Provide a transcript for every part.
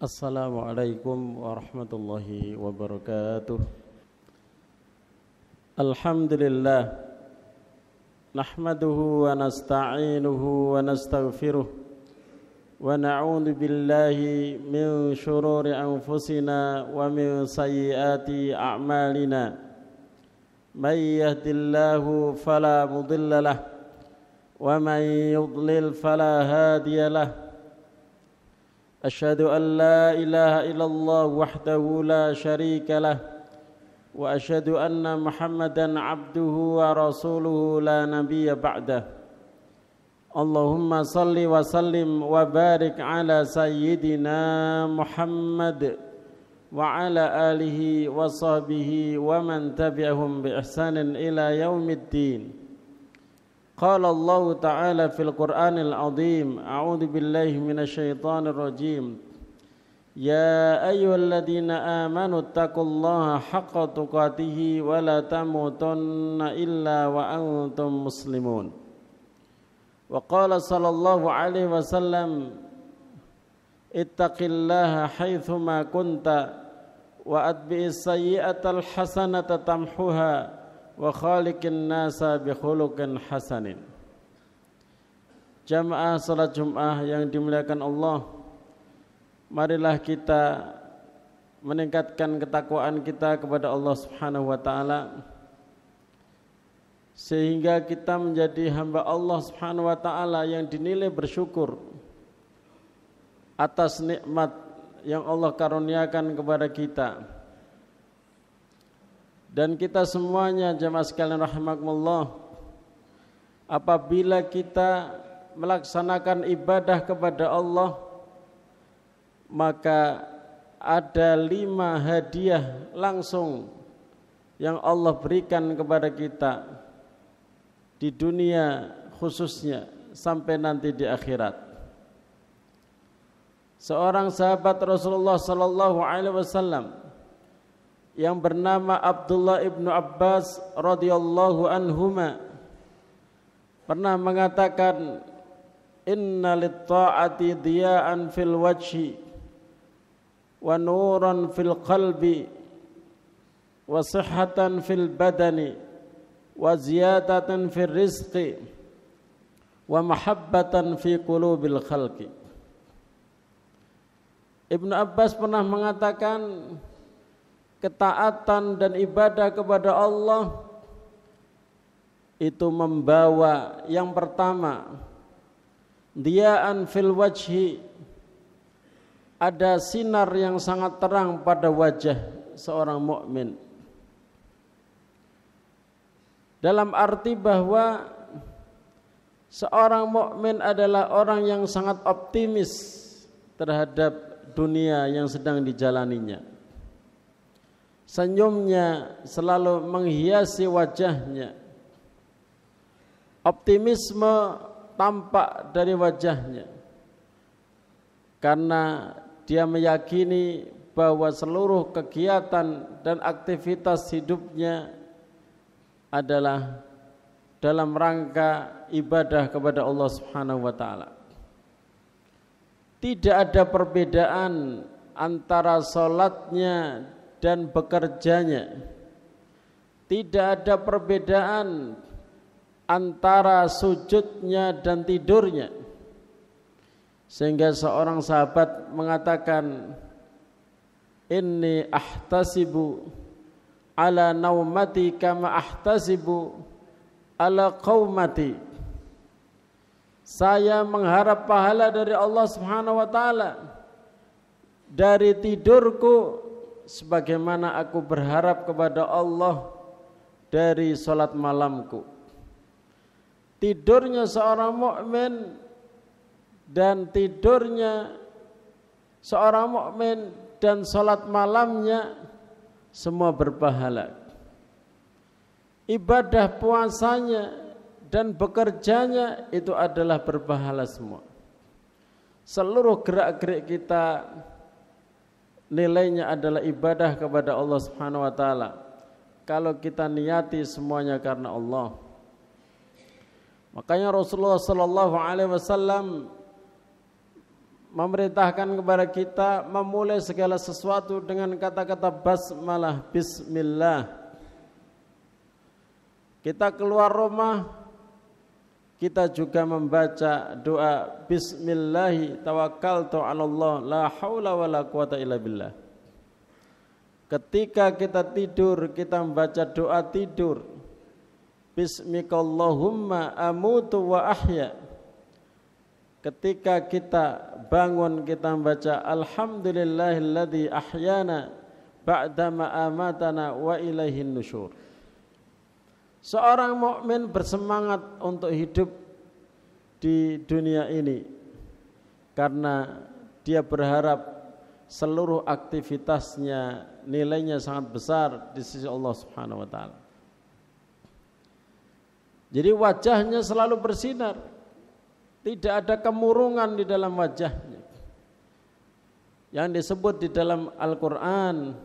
Assalamualaikum warahmatullahi wabarakatuh. Alhamdulillah, nahmaduhu wa nasta'inuhu wa nastaghfiruh wa na'udzu billahi min shururi anfusina wa min sayyiati a'malina. May yahdihillahu fala mudilla lahu wa may yudlil fala hadiya lahu. أشهد أن لا إله إلا الله وحده لا شريك له وأشهد أن محمدا عبده ورسوله لا نبي بعده اللهم صل وسلم وبارك على سيدنا محمد وعلى آله وصحبه ومن تبعهم بإحسان إلى يوم الدين. قال الله تعالى في القرآن العظيم أعوذ بالله من الشيطان الرجيم يا أيها الذين آمنوا اتقوا الله حق تقاته ولا تموتن إلا وأنتم مسلمون. وقال صلى الله عليه وسلم اتق الله حيثما كنت وأتبع السيئة الحسنة تمحها wa khaliqin nasa bi khuluqin hasanin. Jamaah salat Jumat yang dimuliakan Allah, marilah kita meningkatkan ketakwaan kita kepada Allah Subhanahu wa taala sehingga kita menjadi hamba Allah Subhanahu wa taala yang dinilai bersyukur atas nikmat yang Allah karuniakan kepada kita. Dan kita semuanya jamaah sekalian rahimakumullah, apabila kita melaksanakan ibadah kepada Allah, maka ada 5 hadiah langsung yang Allah berikan kepada kita di dunia khususnya sampai nanti di akhirat. Seorang sahabat Rasulullah sallallahu alaihi wasallam yang bernama Abdullah ibnu Abbas radhiyallahu anhuma pernah mengatakan, inna lit-ta'ati diya'an fil wajhi wa nuran fil qalbi wa sihhatan fil badani wa ziyadatan fil rizqi wa mahabbatan fi qulubil khalqi. Ibnu Abbas pernah mengatakan, ketaatan dan ibadah kepada Allah itu membawa yang pertama, diya'an fil wajhi, ada sinar yang sangat terang pada wajah seorang mukmin. Dalam arti bahwa seorang mukmin adalah orang yang sangat optimis terhadap dunia yang sedang dijalaninya. Senyumnya selalu menghiasi wajahnya. Optimisme tampak dari wajahnya. Karena dia meyakini bahwa seluruh kegiatan dan aktivitas hidupnya adalah dalam rangka ibadah kepada Allah Subhanahu wa taala. Tidak ada perbedaan antara salatnya dan bekerjanya. Tidak ada perbedaan antara sujudnya dan tidurnya. Sehingga seorang sahabat mengatakan, inni ahtasibu ala naumati kama ahtasibu ala qaumati. Saya mengharap pahala dari Allah Subhanahu wa taala dari tidurku sebagaimana aku berharap kepada Allah dari salat malamku. Tidurnya seorang mukmin dan tidurnya seorang mukmin dan salat malamnya semua berpahala. Ibadah puasanya dan bekerjanya itu adalah berpahala semua. Seluruh gerak-gerik kita nilainya adalah ibadah kepada Allah Subhanahu wa taala. Kalau kita niati semuanya karena Allah. Makanya Rasulullah sallallahu alaihi wasallam memerintahkan kepada kita memulai segala sesuatu dengan kata-kata basmalah, bismillah. Kita keluar rumah, kita juga membaca doa bismillahi tawakkaltu 'alallah la haula wala quwata illa billah. Ketika kita tidur, kita membaca doa tidur. Bismikallahumma amutu wa ahya. Ketika kita bangun, kita membaca alhamdulillahilladzi ahyana ba'dama amatana wa ilaihin nusyur. Seorang mukmin bersemangat untuk hidup di dunia ini karena dia berharap seluruh aktivitasnya nilainya sangat besar di sisi Allah Subhanahu wa taala. Jadi wajahnya selalu bersinar. Tidak ada kemurungan di dalam wajahnya. Yang disebut di dalam Al-Quran,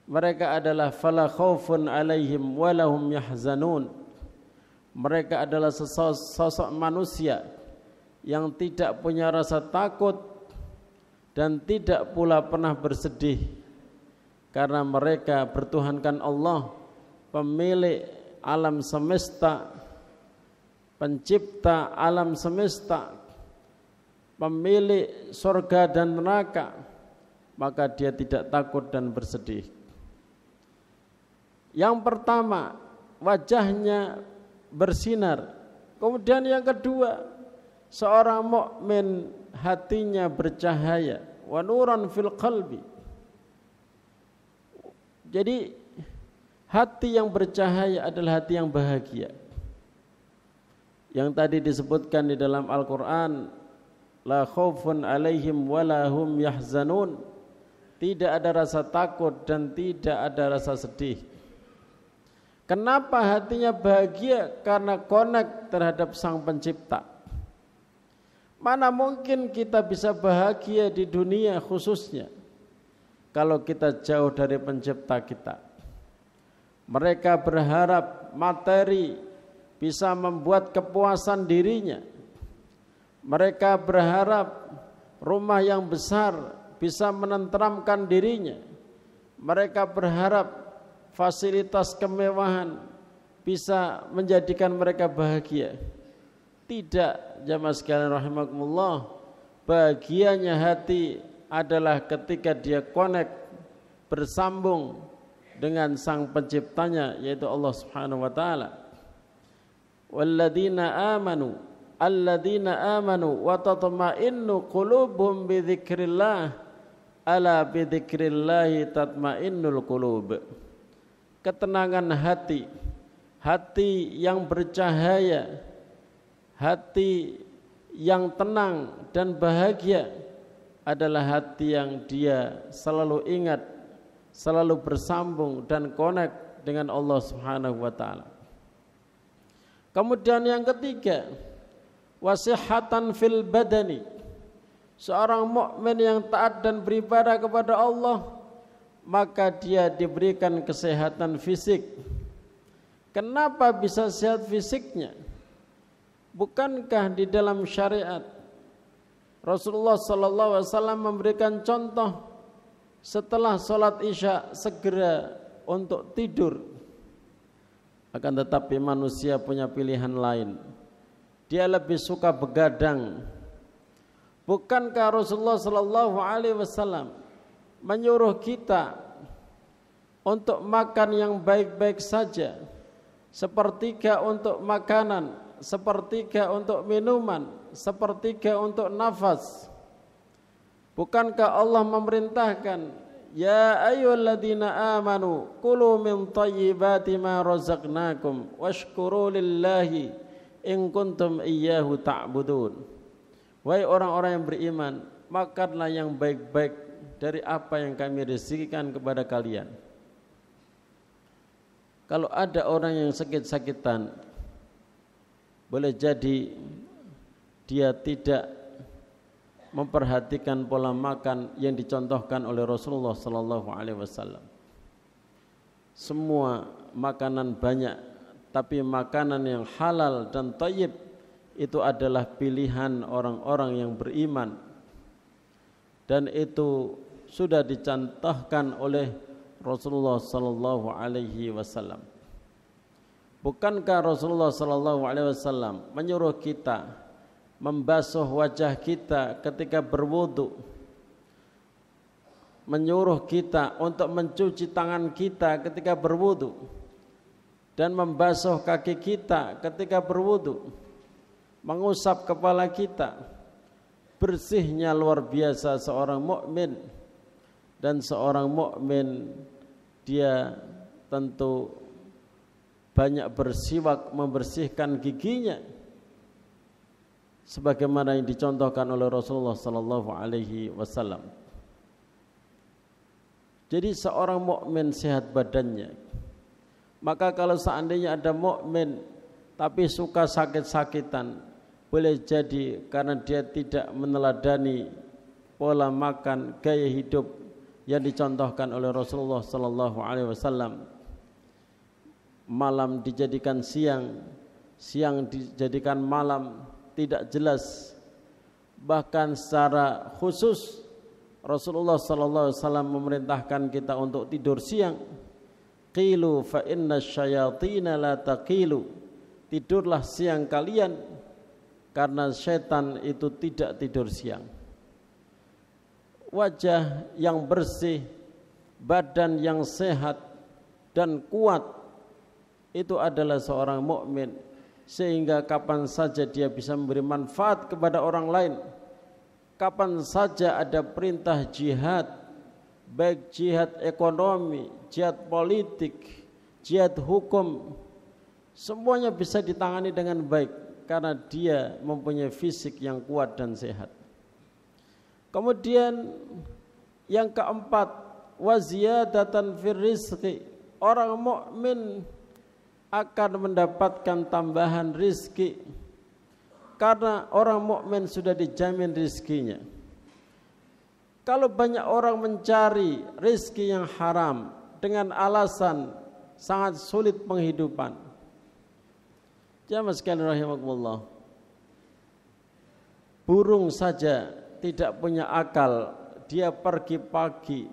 mereka adalah fala khaufun alaihim walahum yahzanun. Mereka adalah sosok manusia yang tidak punya rasa takut dan tidak pula pernah bersedih, karena mereka bertuhankan Allah, pemilik alam semesta, pencipta alam semesta, pemilik surga dan neraka, maka dia tidak takut dan bersedih. Yang pertama, wajahnya bersinar. Kemudian yang kedua, seorang mukmin hatinya bercahaya, wa nuran fil qalbi. Jadi hati yang bercahaya adalah hati yang bahagia. Yang tadi disebutkan di dalam Al-Quran, la khaufun alaihim wala hum yahzanun. Tidak ada rasa takut dan tidak ada rasa sedih. Kenapa hatinya bahagia? Karena connect terhadap Sang Pencipta. Mana mungkin kita bisa bahagia di dunia khususnya kalau kita jauh dari Pencipta kita. Mereka berharap materi bisa membuat kepuasan dirinya. Mereka berharap rumah yang besar bisa menenteramkan dirinya. Mereka berharap fasilitas kemewahan bisa menjadikan mereka bahagia. Tidak, jamaah sekalian rahimakumullah, bahagianya hati adalah ketika dia connect, bersambung dengan Sang Penciptanya, yaitu Allah Subhanahu wa taala. Walladzina amanu wa tatma'innu qulubuhum bi dzikrillah ala bi dzikrillah tatma'innul qulub. Ketenangan hati, hati yang bercahaya, hati yang tenang dan bahagia adalah hati yang dia selalu ingat, selalu bersambung dan connect dengan Allah Subhanahu wa taala. Kemudian yang ketiga, wasihatan fil badani. Seorang mukmin yang taat dan beribadah kepada Allah, maka dia diberikan kesehatan fisik. Kenapa bisa sehat fisiknya? Bukankah di dalam syariat Rasulullah SAW memberikan contoh setelah sholat isya segera untuk tidur? Akan tetapi manusia punya pilihan lain. Dia lebih suka begadang. Bukankah Rasulullah SAW menyuruh kita untuk makan yang baik-baik saja, sepertiga untuk makanan, sepertiga untuk minuman, sepertiga untuk nafas? Bukankah Allah memerintahkan, ya ayyuhalladzina amanu kulu min thayyibati ma razaqnakum washkuru lillahi in kuntum iyyahu ta'budun. Wahai orang-orang yang beriman, makanlah yang baik-baik dari apa yang kami rezekikan kepada kalian. Kalau ada orang yang sakit-sakitan, boleh jadi dia tidak memperhatikan pola makan yang dicontohkan oleh Rasulullah SAW. Semua makanan banyak, tapi makanan yang halal dan thayyib itu adalah pilihan orang-orang yang beriman. dan itu sudah dicontohkan oleh Rasulullah sallallahu alaihi wasallam. Bukankah Rasulullah sallallahu alaihi wasallam menyuruh kita membasuh wajah kita ketika berwudu, menyuruh kita untuk mencuci tangan kita ketika berwudu, dan membasuh kaki kita ketika berwudu, mengusap kepala kita. Bersihnya luar biasa seorang mukmin, dan seorang mukmin dia tentu banyak bersiwak, membersihkan giginya sebagaimana yang dicontohkan oleh Rasulullah sallallahu alaihi wasallam. Jadi seorang mukmin sehat badannya. Maka kalau seandainya ada mukmin tapi suka sakit-sakitan, boleh jadi karena dia tidak meneladani pola makan, gaya hidup yang dicontohkan oleh Rasulullah sallallahu alaihi wasallam. Malam dijadikan siang, siang dijadikan malam, tidak jelas. Bahkan secara khusus Rasulullah sallallahu alaihi wasallam memerintahkan kita untuk tidur siang. Qilu fa inna syayatina la taqilu. Tidurlah siang kalian karena setan itu tidak tidur siang. Wajah yang bersih, badan yang sehat dan kuat, itu adalah seorang mukmin, sehingga kapan saja dia bisa memberi manfaat kepada orang lain. Kapan saja ada perintah jihad, baik jihad ekonomi, jihad politik, jihad hukum, semuanya bisa ditangani dengan baik karena dia mempunyai fisik yang kuat dan sehat. Kemudian yang keempat, waziyadatan fir rizqi. Orang mukmin akan mendapatkan tambahan rizki karena orang mukmin sudah dijamin rizkinya. Kalau banyak orang mencari rizki yang haram dengan alasan sangat sulit penghidupan, jamaah sekalian rahimakumullah, burung saja tidak punya akal, dia pergi pagi,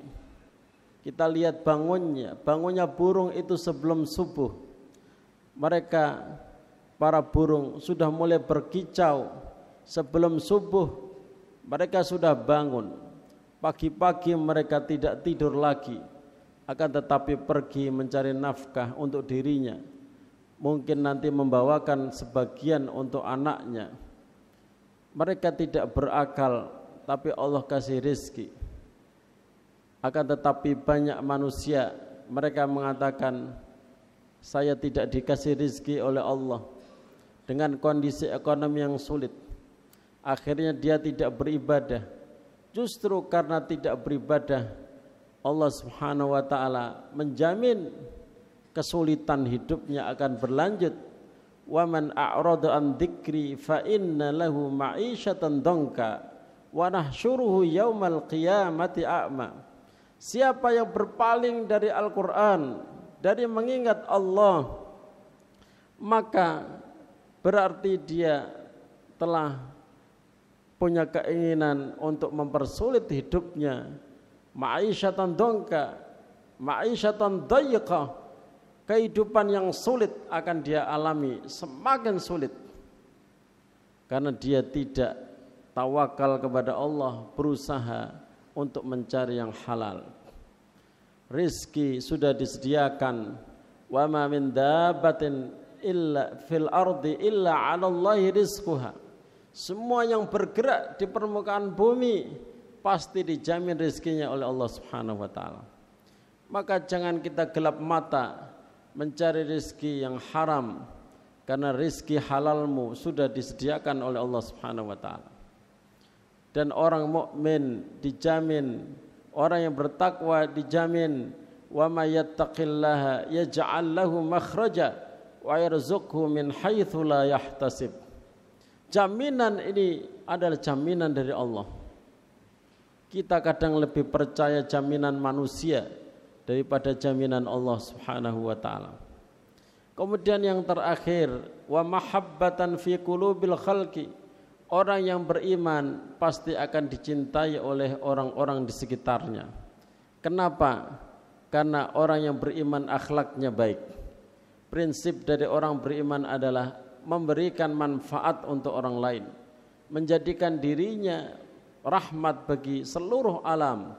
kita lihat bangunnya burung itu sebelum subuh. Mereka para burung sudah mulai berkicau sebelum subuh, mereka sudah bangun. Pagi-pagi mereka tidak tidur lagi, akan tetapi pergi mencari nafkah untuk dirinya, mungkin nanti membawakan sebagian untuk anaknya. Mereka tidak berakal, tapi Allah kasih rizki. Akan tetapi banyak manusia, mereka mengatakan, saya tidak dikasih rizki oleh Allah dengan kondisi ekonomi yang sulit. Akhirnya dia tidak beribadah. Justru karena tidak beribadah, Allah subhanahu wa ta'ala menjamin kesulitan hidupnya akan berlanjut. Wa man a'rada an dzikri fa inna lahu ma'isyatan dhanka wa nahsyuruhu yaumal qiyamati a'ma. Siapa yang berpaling dari Al-Qur'an, dari mengingat Allah, maka berarti dia telah punya keinginan untuk mempersulit hidupnya. Ma'isyatan dhanka, ma'isyatan dayiqah, kehidupan yang sulit akan dia alami, semakin sulit, karena dia tidak tawakal kepada Allah, berusaha untuk mencari yang halal. Rizki sudah disediakan. Wa ma min dabbatin illa fil ardi illa 'ala Allahi rizquha. Semua yang bergerak di permukaan bumi pasti dijamin rizkinya oleh Allah Subhanahu wa taala. Maka jangan kita gelap mata mencari rizki yang haram, karena rizki halalmu sudah disediakan oleh Allah Subhanahu wa taala. Dan orang mukmin dijamin, orang yang bertakwa dijamin, wa may yattaqillaha yaj'al lahu makhraja wa yarzuqhu min haitsu la yahtasib. Jaminan ini adalah jaminan dari Allah. Kita kadang lebih percaya jaminan manusia daripada jaminan Allah Subhanahu wa taala. Kemudian yang terakhir, wa mahabbatan fi qulubil khalqi. Orang yang beriman pasti akan dicintai oleh orang-orang di sekitarnya. Kenapa? Karena orang yang beriman akhlaknya baik. Prinsip dari orang beriman adalah memberikan manfaat untuk orang lain, menjadikan dirinya rahmat bagi seluruh alam.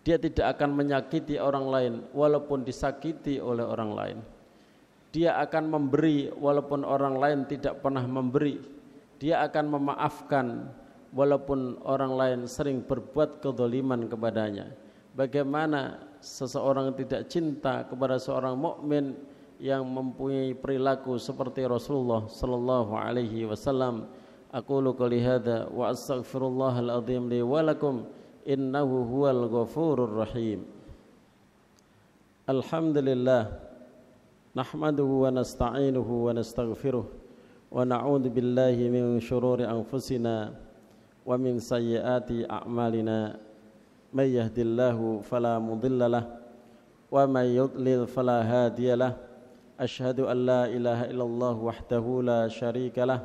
Dia tidak akan menyakiti orang lain walaupun disakiti oleh orang lain. Dia akan memberi walaupun orang lain tidak pernah memberi. Dia akan memaafkan walaupun orang lain sering berbuat kezaliman kepadanya. Bagaimana seseorang tidak cinta kepada seorang mukmin yang mempunyai perilaku seperti Rasulullah sallallahu alaihi wasallam. Aqulu qouli hadza wa astaghfirullahal azim li wa lakum innahu huwal ghafurur rahim. Alhamdulillah nahmaduhu wa nasta'inuhu wa nastaghfiruh wa na'udzu billahi min syururi anfusina wa min sayyiati a'malina may yahdihillahu fala mudilla lahu wa may yudlil fala hadiya lahu asyhadu an la ilaha illallah wahdahu la syarika lahu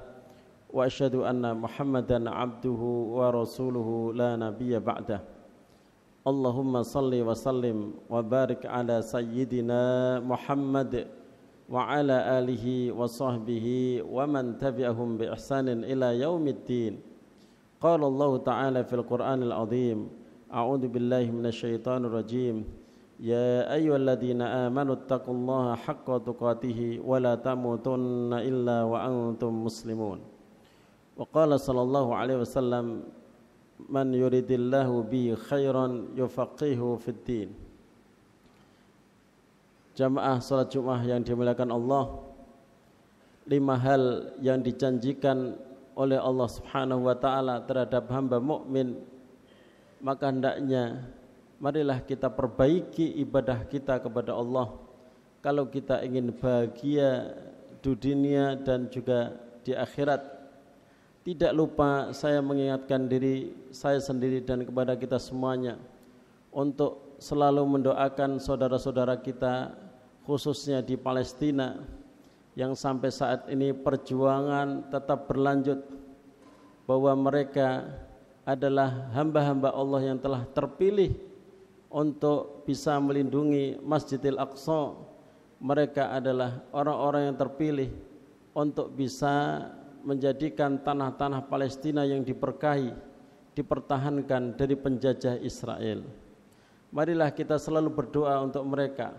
wa asyhadu anna muhammadan abduhu wa rasuluhu la nabiyya ba'dah. Allahumma salli wa sallim wa barik ala sayyidina Muhammad wa ala alihi wa sahbihi wa man tabi'ahum bi ihsanin ila yaumiddin. Qala Allah ta'ala fil Qur'anil azim, a'udzu billahi minasy syaithanir rajim. Ya ayyuhalladzina amanu taqullaha haqqa tuqatih wa la tamutunna illa wa antum muslimun. Wa qala sallallahu alaihi wasallam, man yuridillahu bi khairan yufaqihu fid din. Jamaah salat Jumat yang dimuliakan Allah, 5 hal yang dijanjikan oleh Allah Subhanahu wa taala terhadap hamba mukmin, maka hendaknya marilah kita perbaiki ibadah kita kepada Allah kalau kita ingin bahagia di dunia dan juga di akhirat. Tidak lupa saya mengingatkan diri saya sendiri dan kepada kita semuanya untuk selalu mendoakan saudara-saudara kita khususnya di Palestina yang sampai saat ini perjuangan tetap berlanjut, bahwa mereka adalah hamba-hamba Allah yang telah terpilih untuk bisa melindungi Masjidil Aqsa. Mereka adalah orang-orang yang terpilih untuk bisa menjadikan tanah-tanah Palestina yang diberkahi dipertahankan dari penjajah Israel. Marilah kita selalu berdoa untuk mereka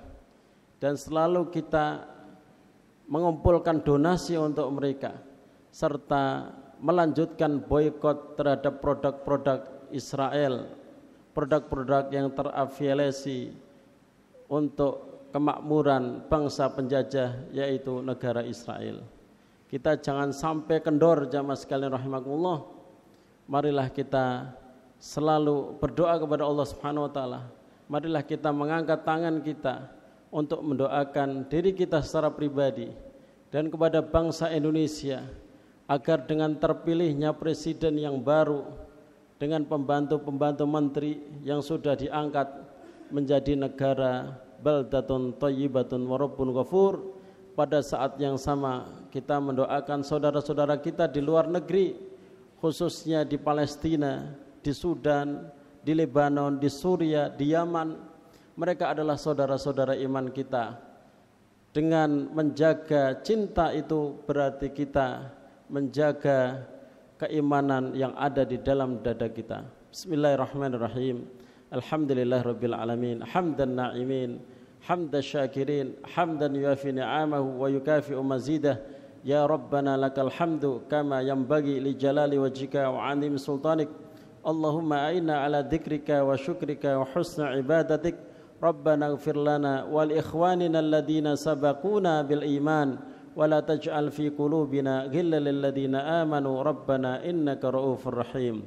dan selalu kita mengumpulkan donasi untuk mereka serta melanjutkan boikot terhadap produk-produk Israel, produk-produk yang terafiliasi untuk kemakmuran bangsa penjajah yaitu negara Israel. Kita jangan sampai kendor, jamaah sekalian rahimakumullah. Marilah kita selalu berdoa kepada Allah Subhanahu wa taala. Marilah kita mengangkat tangan kita untuk mendoakan diri kita secara pribadi dan kepada bangsa Indonesia agar dengan terpilihnya presiden yang baru dengan pembantu-pembantu menteri yang sudah diangkat menjadi negara baldatun thayyibatun wa rabbun ghafur, pada saat yang sama kita mendoakan saudara-saudara kita di luar negeri, khususnya di Palestina, di Sudan, di Lebanon, di Suriah, di Yaman. Mereka adalah saudara-saudara iman kita. Dengan menjaga cinta itu berarti kita menjaga keimanan yang ada di dalam dada kita. Bismillahirrahmanirrahim. Alhamdulillahirabbil alamin. Hamdan na'imin, hamdan syakirin, hamdan yuafi ni'amahu wa yukafi'u mazidah. Ya Rabbana lakal hamdu kama yanbaghi li jalali wajhika wa 'azimi sultanik. Allahumma a'inna ala dzikrika wa syukrika wa husni ibadatik. Rabbana ighfir lana wal ikhwanina alladhina sabaquna bil iman wa la taj'al fi qulubina ghillan lil ladzina amanu rabbana innaka ra'ufur rahim.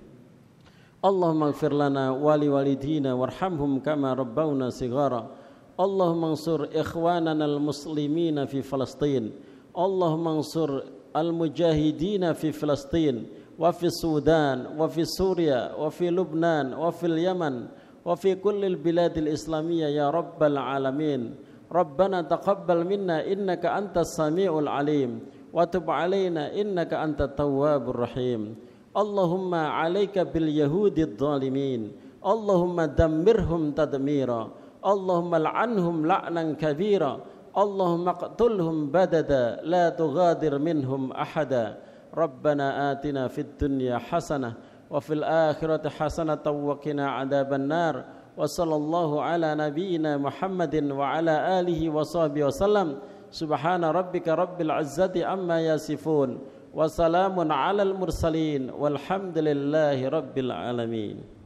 Allahumma ighfir lana wa li walidina warhamhum kama rabbawna shighara. Allahumma ansur ikhwanana al muslimina fi Palestin. Allahumma ansur al mujahidina fi Palestin wa fi Sudan wa fi Suriah wa fi Lubnan wa fil Yaman wa fi kullil biladil islamiyah ya rabbal alamin. Rabbana taqabbal minna innaka antas samiul alim wa tub 'alaina innaka antat tawwabur rahim. Allahumma 'alaika bil yahudid dhalimin, Allahumma dammirhum tadmira, Allahumma la'anhum la'nan kabira, Allahumma qtulhum badada la tughadir minhum ahada. Rabbana atina fid dunya hasanah wa fil akhirati hasanatan wa qina 'adzaban nar. Wa sallallahu ala nabiyyina Muhammadin wa ala alihi wa sahbihi wasallam. Subhana rabbika rabbil izzati amma yasifun wa salamun alal mursalin walhamdulillahi rabbil alamin.